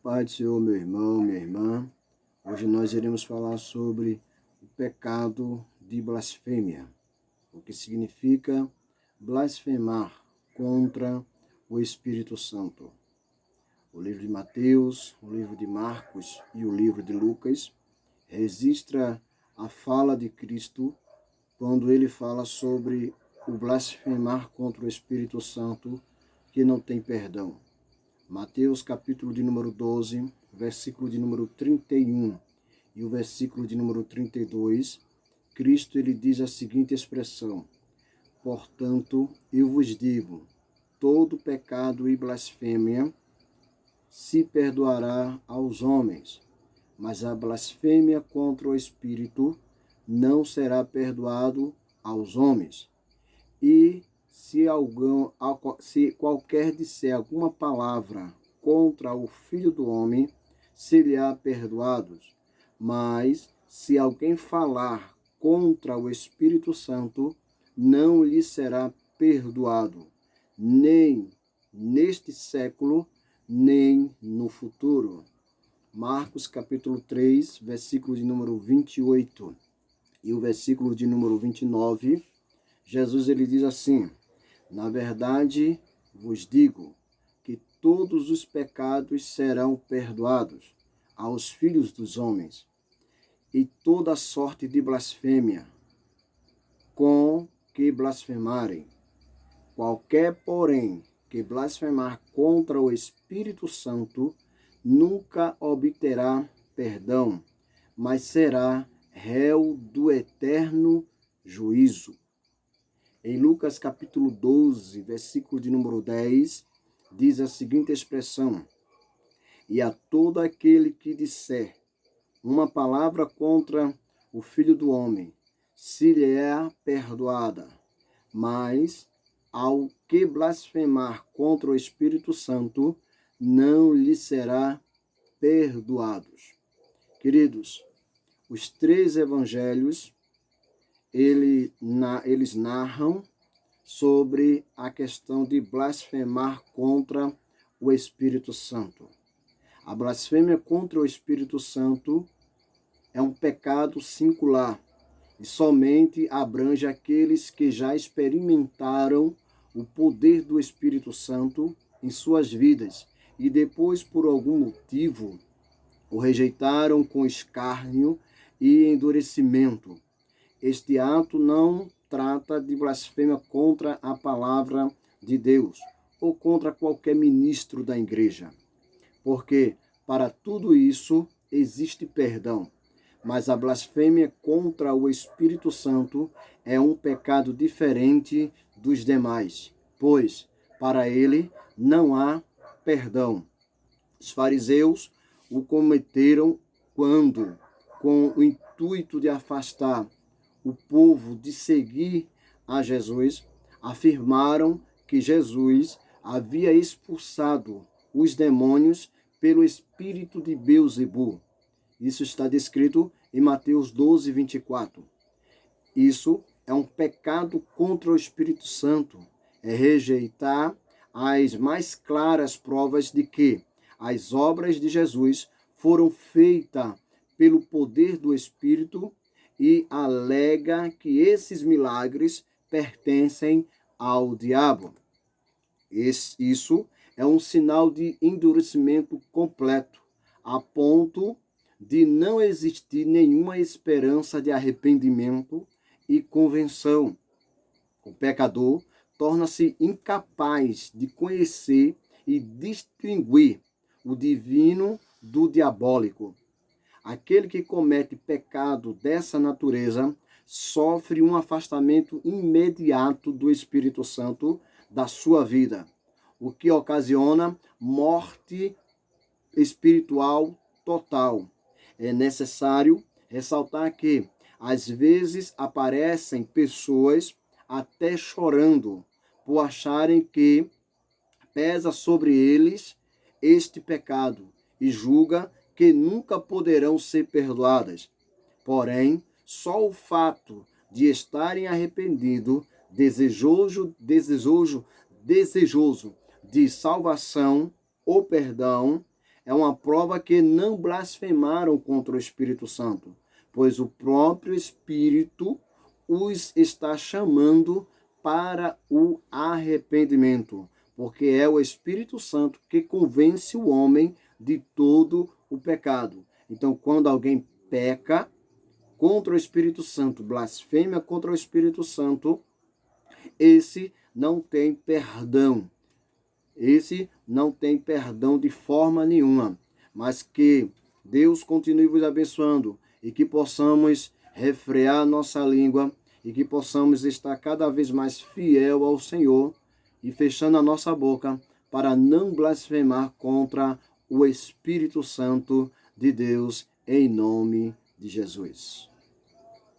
Pai do Senhor, meu irmão, minha irmã. Hoje nós iremos falar sobre o pecado de blasfêmia, o que significa blasfemar contra o Espírito Santo. O livro de Mateus, o livro de Marcos e o livro de Lucas registra a fala de Cristo quando ele fala sobre o blasfemar contra o Espírito Santo que não tem perdão. Mateus capítulo de número 12, versículo de número 31 e o versículo de número 32, Cristo ele diz a seguinte expressão: portanto, eu vos digo, todo pecado e blasfêmia se perdoará aos homens, mas a blasfêmia contra o Espírito não será perdoado aos homens. E se qualquer disser alguma palavra contra o Filho do Homem, se-lhe-á perdoados. Mas se alguém falar contra o Espírito Santo, não lhe será perdoado, nem neste século, nem no futuro. Marcos capítulo 3, versículo de número 28 e o versículo de número 29, Jesus ele diz assim: na verdade vos digo que todos os pecados serão perdoados aos filhos dos homens, e toda sorte de blasfêmia com que blasfemarem. Qualquer, porém, que blasfemar contra o Espírito Santo nunca obterá perdão, mas será réu do eterno juízo. Em Lucas capítulo 12, versículo de número 10, diz a seguinte expressão: e a todo aquele que disser uma palavra contra o Filho do Homem, se lhe é perdoada, mas ao que blasfemar contra o Espírito Santo, não lhe será perdoados. Queridos, os três evangelhos eles narram sobre a questão de blasfemar contra o Espírito Santo. A blasfêmia contra o Espírito Santo é um pecado singular e somente abrange aqueles que já experimentaram o poder do Espírito Santo em suas vidas e depois, por algum motivo, o rejeitaram com escárnio e endurecimento. Este ato não trata de blasfêmia contra a palavra de Deus ou contra qualquer ministro da igreja, porque para tudo isso existe perdão. Mas a blasfêmia contra o Espírito Santo é um pecado diferente dos demais, pois para ele não há perdão. Os fariseus o cometeram quando, com o intuito de afastar o povo de seguir a Jesus, afirmaram que Jesus havia expulsado os demônios pelo espírito de Beelzebu. Isso está descrito em Mateus 12, 24. Isso é um pecado contra o Espírito Santo. É rejeitar as mais claras provas de que as obras de Jesus foram feitas pelo poder do Espírito e alega que esses milagres pertencem ao diabo. Isso é um sinal de endurecimento completo, a ponto de não existir nenhuma esperança de arrependimento e conversão. O pecador torna-se incapaz de conhecer e distinguir o divino do diabólico. Aquele que comete pecado dessa natureza sofre um afastamento imediato do Espírito Santo da sua vida, o que ocasiona morte espiritual total. É necessário ressaltar que, às vezes, aparecem pessoas até chorando por acharem que pesa sobre eles este pecado e julga que nunca poderão ser perdoadas. Porém, só o fato de estarem arrependidos, desejoso de salvação ou perdão, é uma prova que não blasfemaram contra o Espírito Santo, pois o próprio Espírito os está chamando para o arrependimento, porque é o Espírito Santo que convence o homem de todo o pecado. Então, quando alguém peca contra o Espírito Santo, blasfêmia contra o Espírito Santo, esse não tem perdão. Esse não tem perdão de forma nenhuma. Mas que Deus continue vos abençoando e que possamos refrear nossa língua e que possamos estar cada vez mais fiel ao Senhor e fechando a nossa boca para não blasfemar contra o Espírito Santo de Deus, em nome de Jesus.